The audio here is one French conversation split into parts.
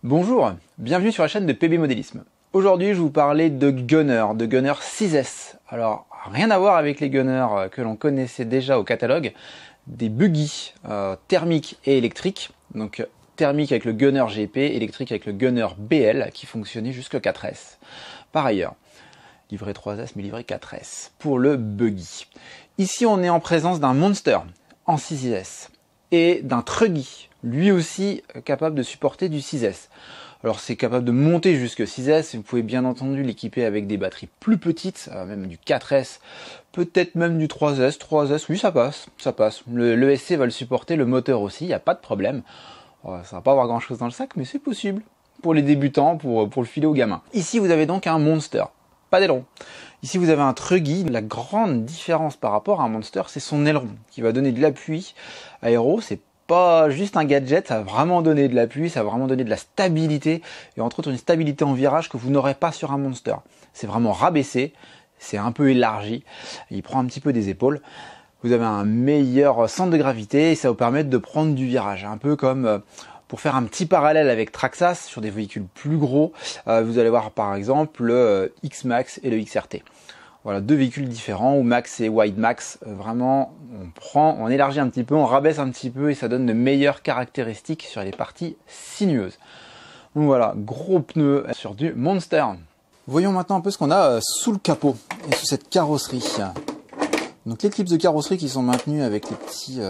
Bonjour, bienvenue sur la chaîne de PB Modélisme. Aujourd'hui, je vais vous parler de Gunner 6S. Alors, rien à voir avec les Gunners que l'on connaissait déjà au catalogue, des buggy thermiques et électriques. Donc, thermique avec le Gunner GP, électrique avec le Gunner BL qui fonctionnait jusqu'au 4S. Par ailleurs, livré 3S mais livré 4S pour le buggy. Ici, on est en présence d'un Monster en 6S et d'un Truggy, lui aussi capable de supporter du 6S. Alors c'est capable de monter jusque 6S, vous pouvez bien entendu l'équiper avec des batteries plus petites, même du 4S, peut-être même du 3S. 3S, oui ça passe, ça passe. Le SC va le supporter, le moteur aussi, il n'y a pas de problème. Ça va pas avoir grand chose dans le sac, mais c'est possible. Pour les débutants, pour le filer aux gamins. Ici vous avez donc un Monster, pas d'aileron. Ici vous avez un Truggy. La grande différence par rapport à un Monster, c'est son aileron, qui va donner de l'appui aéro. C'est pas juste un gadget, ça va vraiment donner de l'appui, ça va vraiment donner de la stabilité, et entre autres une stabilité en virage que vous n'aurez pas sur un Monster. C'est vraiment rabaissé, c'est un peu élargi, il prend un petit peu des épaules. Vous avez un meilleur centre de gravité et ça vous permet de prendre du virage, un peu comme pour faire un petit parallèle avec Traxxas sur des véhicules plus gros, vous allez voir par exemple le X-Max et le XRT. Voilà, deux véhicules différents, où Max et Wide Max, vraiment, on élargit un petit peu, on rabaisse un petit peu et ça donne de meilleures caractéristiques sur les parties sinueuses. Donc voilà, gros pneus sur du Monster. Voyons maintenant un peu ce qu'on a sous le capot et sous cette carrosserie. Donc les clips de carrosserie qui sont maintenus avec les petits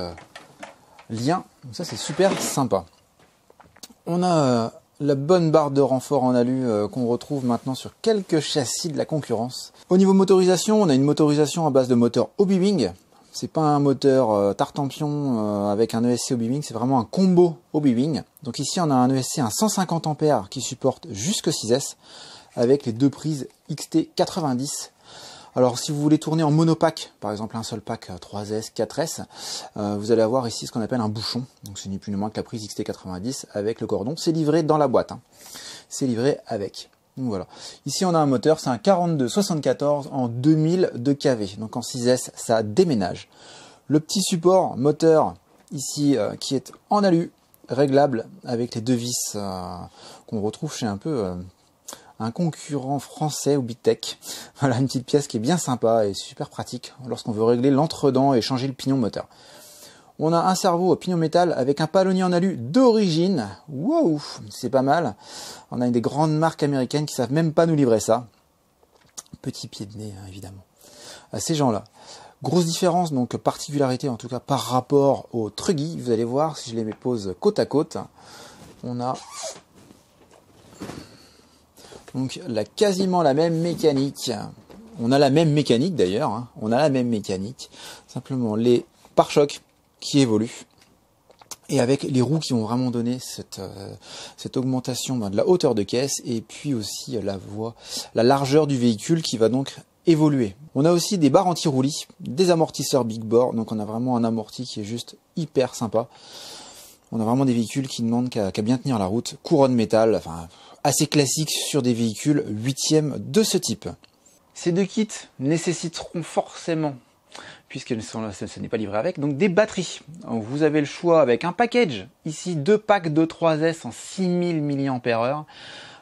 liens, donc ça c'est super sympa. On a la bonne barre de renfort en alu qu'on retrouve maintenant sur quelques châssis de la concurrence. Au niveau motorisation, on a une motorisation à base de moteur Hobbywing. C'est pas un moteur Tartampion avec un ESC Hobbywing, c'est vraiment un combo Hobbywing. Donc ici on a un ESC à 150 A qui supporte jusque 6S avec les deux prises XT90. Alors si vous voulez tourner en monopack, par exemple un seul pack 3S, 4S, vous allez avoir ici ce qu'on appelle un bouchon. Donc c'est ni plus ni moins que la prise XT90 avec le cordon. C'est livré dans la boîte, hein. C'est livré avec. Donc voilà. Ici on a un moteur, c'est un 4274 en 2000 de kV. Donc en 6S ça déménage. Le petit support moteur ici qui est en alu, réglable avec les deux vis qu'on retrouve chez un concurrent français au Bitech. Voilà une petite pièce qui est bien sympa et super pratique lorsqu'on veut régler l'entredent et changer le pignon moteur. On a un servo à pignon métal avec un palonnier en alu d'origine. Wow, c'est pas mal. On a des grandes marques américaines qui savent même pas nous livrer ça. Petit pied de nez, hein, évidemment. À ces gens-là. Grosse différence, donc particularité en tout cas par rapport au Truggy. Vous allez voir, si je les pose côte à côte, on a donc quasiment la même mécanique. On a la même mécanique d'ailleurs, hein. On a la même mécanique. Simplement les pare-chocs qui évoluent. Et avec les roues qui vont vraiment donner cette augmentation de la hauteur de caisse. Et puis aussi la largeur du véhicule qui va donc évoluer. On a aussi des barres anti-roulis, des amortisseurs Big Bore. Donc on a vraiment un amorti qui est juste hyper sympa. On a vraiment des véhicules qui ne demandent qu'à bien tenir la route. Couronne métal, enfin assez classique sur des véhicules 8e de ce type. Ces deux kits nécessiteront forcément, puisque ce n'est pas livré avec, donc des batteries. Donc vous avez le choix avec un package, ici deux packs de 3S en 6000 mAh,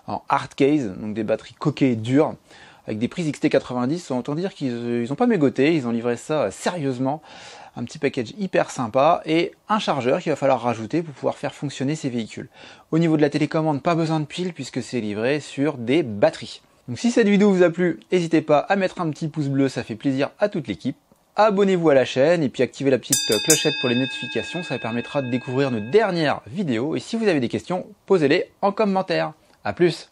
en hard case, donc des batteries coquées dures, avec des prises XT90, autant dire qu'ils n'ont pas mégoté, ils ont livré ça sérieusement. Un petit package hyper sympa et un chargeur qu'il va falloir rajouter pour pouvoir faire fonctionner ces véhicules. Au niveau de la télécommande, pas besoin de piles puisque c'est livré sur des batteries. Donc si cette vidéo vous a plu, n'hésitez pas à mettre un petit pouce bleu, ça fait plaisir à toute l'équipe. Abonnez-vous à la chaîne et puis activez la petite clochette pour les notifications, ça permettra de découvrir nos dernières vidéos. Et si vous avez des questions, posez-les en commentaire. A plus!